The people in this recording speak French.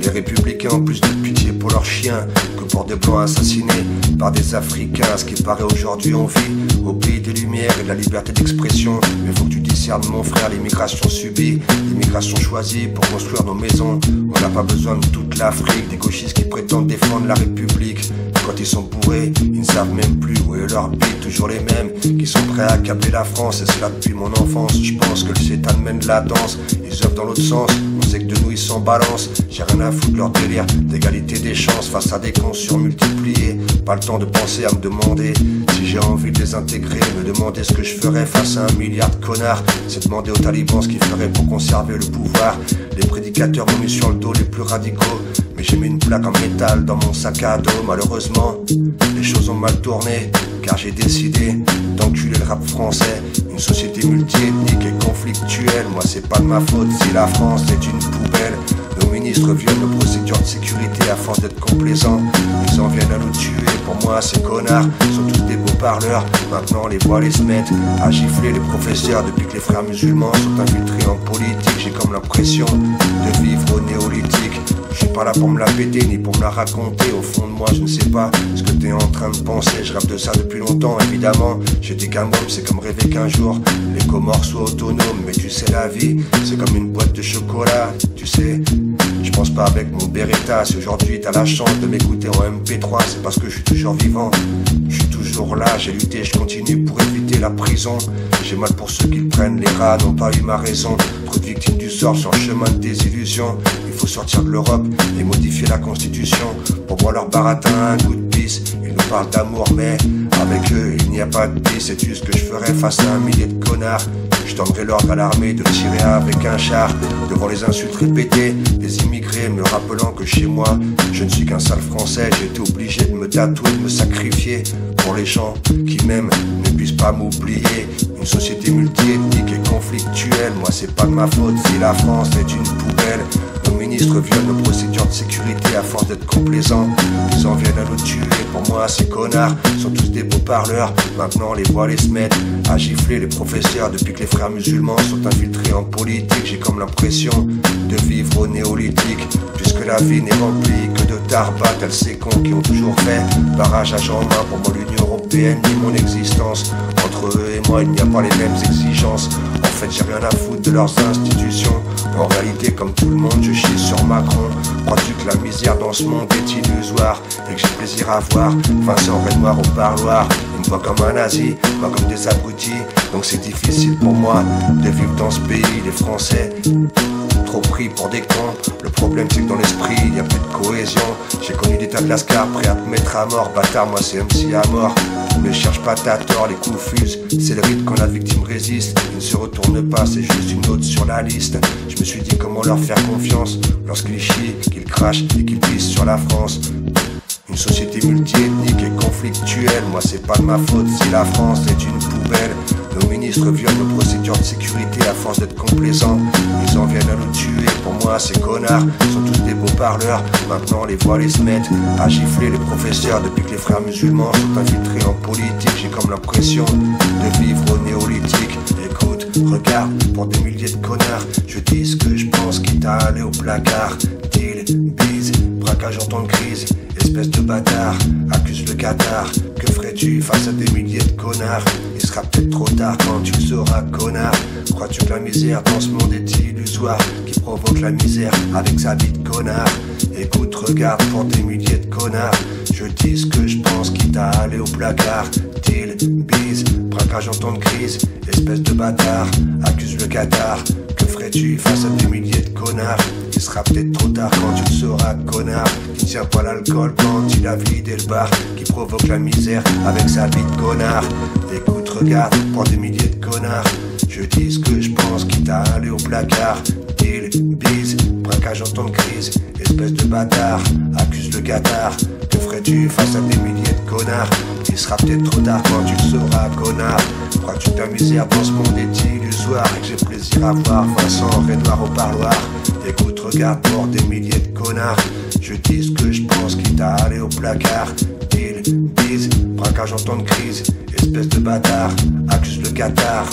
Les républicains ont plus de pitié pour leurs chiens que pour des blancs assassinés par des Africains. Ce qui paraît aujourd'hui on vit au pays des lumières et de la liberté d'expression. Mais faut que tu discernes mon frère, l'immigration subie, l'immigration choisie pour construire nos maisons. On n'a pas besoin de toute l'Afrique, des gauchistes qui prétendent défendre la République. Quand ils sont bourrés, ils ne savent même plus où est leur bite. Toujours les mêmes qui sont prêts à accabler la France. Et cela depuis mon enfance. Je pense que le Satan mène la danse. Ils œuvrent dans l'autre sens. On sait que de nous ils s'en balancent. J'ai rien à foutre de leur délire d'égalité des chances face à des cons surmultipliés. Pas le temps de penser à me demander si j'ai envie de les intégrer. Me demander ce que je ferais face à 1 milliard de connards. C'est demander aux talibans ce qu'ils feraient pour conserver le pouvoir. Les prédicateurs m'ont mis sur le dos les plus radicaux. Mais j'ai mis une plaque en métal dans mon sac à dos. Malheureusement, les choses ont mal tourné, car j'ai décidé d'enculer le rap français. Une société multiethnique et conflictuelle. Moi c'est pas de ma faute si la France est une poubelle. Nos ministres violent nos procédures de sécurité à force d'être complaisants. Ils en viennent à nous tuer. Pour moi ces connards sont tous des beaux parleurs. Maintenant les voiles se mettent à gifler les professeurs. Depuis que les frères musulmans sont infiltrés en politique, j'ai comme l'impression de vivre au néolithique. Je suis pas là pour me la péter ni pour me la raconter. Au fond de moi je ne sais pas ce que t'es en train de penser. Je rêve de ça depuis longtemps évidemment. J'ai dit qu'un homme c'est comme rêver qu'un jour les Comores soient autonomes. Mais tu sais la vie c'est comme une boîte de chocolat. Tu sais je pense pas avec mon Beretta. Si aujourd'hui t'as la chance de m'écouter en MP3, c'est parce que je suis toujours vivant. Je suis toujours là, j'ai lutté, je continue pour éviter la prison. J'ai mal pour ceux qui prennent les rats, n'ont pas eu ma raison. Trop de victimes du sort sur le chemin de désillusion. Il faut sortir de l'Europe et modifier la constitution. Pour moi leur baratin a un goût de pisse. Ils nous parlent d'amour mais avec eux il n'y a pas de pisse. Sais-tu ce que je ferais face à 1 millier de connards? Je donnerai l'ordre à l'armée de tirer avec un char. Devant les insultes répétées des immigrés me rappelant que chez moi je ne suis qu'un sale français. J'ai été obligé de me tatouer, de me sacrifier pour les gens qui m'aiment ne puissent pas m'oublier. Une société multiethnique et conflictuelle. Moi c'est pas de ma faute si la France est une poubelle. Nos ministres violent nos procédures de sécurité à force d'être complaisants. Ils en viennent à nous tuer. Pour moi ces connards sont tous des beaux parleurs. Maintenant les voiles se mettent à gifler les professeurs. Depuis que les frères musulmans sont infiltrés en politique, j'ai comme l'impression de vivre au néolithique. Puisque la vie n'est remplie que de tarbat, tels ces cons qui ont toujours fait barrage à Jean-Main. Pour moi l'Union Européenne nie mon existence. Entre eux et moi il n'y a pas les mêmes exigences. En fait j'ai rien à foutre de leurs institutions. En réalité comme tout le monde je chie sur Macron. Crois-tu que la misère dans ce monde est illusoire et que j'ai plaisir à voir Vincent Renoir au parloir? Ils me voient comme un nazi, pas comme des abrutis. Donc c'est difficile pour moi de vivre dans ce pays. Les Français trop pris pour des cons. Le problème c'est que dans l'esprit il n'y a plus de cohésion. J'ai connu des tas de lascars prêts à te mettre à mort. Bâtard moi c'est MC à mort. Ne cherche pas ta tort, les coups fusent. C'est le rythme quand la victime résiste. Il ne se retourne pas, c'est juste une autre sur la liste. Je me suis dit comment leur faire confiance lorsqu'ils chient, qu'ils crachent et qu'ils pissent sur la France. Une société multiethnique et conflictuelle. Moi c'est pas de ma faute si la France est une poubelle. Nos ministres violent nos procédures de sécurité à force d'être complaisants. Ils en viennent à nous tuer. Pour moi ces connards sont tous des beaux parleurs. Maintenant les voiles se mettent à gifler les professeurs. Depuis que les frères musulmans sont infiltrés en politique, j'ai comme l'impression de vivre au néolithique. Écoute, regarde, pour des milliers de connards je dis ce que je pense quitte à aller au placard. Deal, bise, braquage en temps de crise. Espèce de bâtard, accuse le Qatar. Que ferais-tu face à des milliers de connards? Il sera peut-être trop tard quand tu le sauras, connard. Crois-tu que la misère dans ce monde est illusoire, qui provoque la misère avec sa vie de connard? Écoute, regarde, pour des milliers de connards je dis ce que je pense quitte à aller au placard. Deal, bise, braquage en temps de crise. Espèce de bâtard, accuse le Qatar. Que ferais-tu face à des milliers de connards? Il sera peut-être trop tard quand tu le sauras, connard. Qui ne tient pas l'alcool quand il a vidé le bar, qui provoque la misère avec sa vie de connard. Écoute, regarde, pour des milliers de connards je dis ce que je pense quitte à aller au placard. Deal, bise, braquage en temps de crise. Espèce de bâtard, accuse le Qatar. Que ferais-tu face à des milliers de connards? Il sera peut-être trop tard quand tu le sauras, connard. Crois-tu que ta misère dans ce monde est illusoire et que j'ai plaisir à voir Vincent Renoir au parloir? Écoute, regarde pour des milliers de connards. Je dis ce que je pense, quitte à aller au placard. Ils disent, braquage en temps de crise, espèce de bâtard, accuse le Qatar.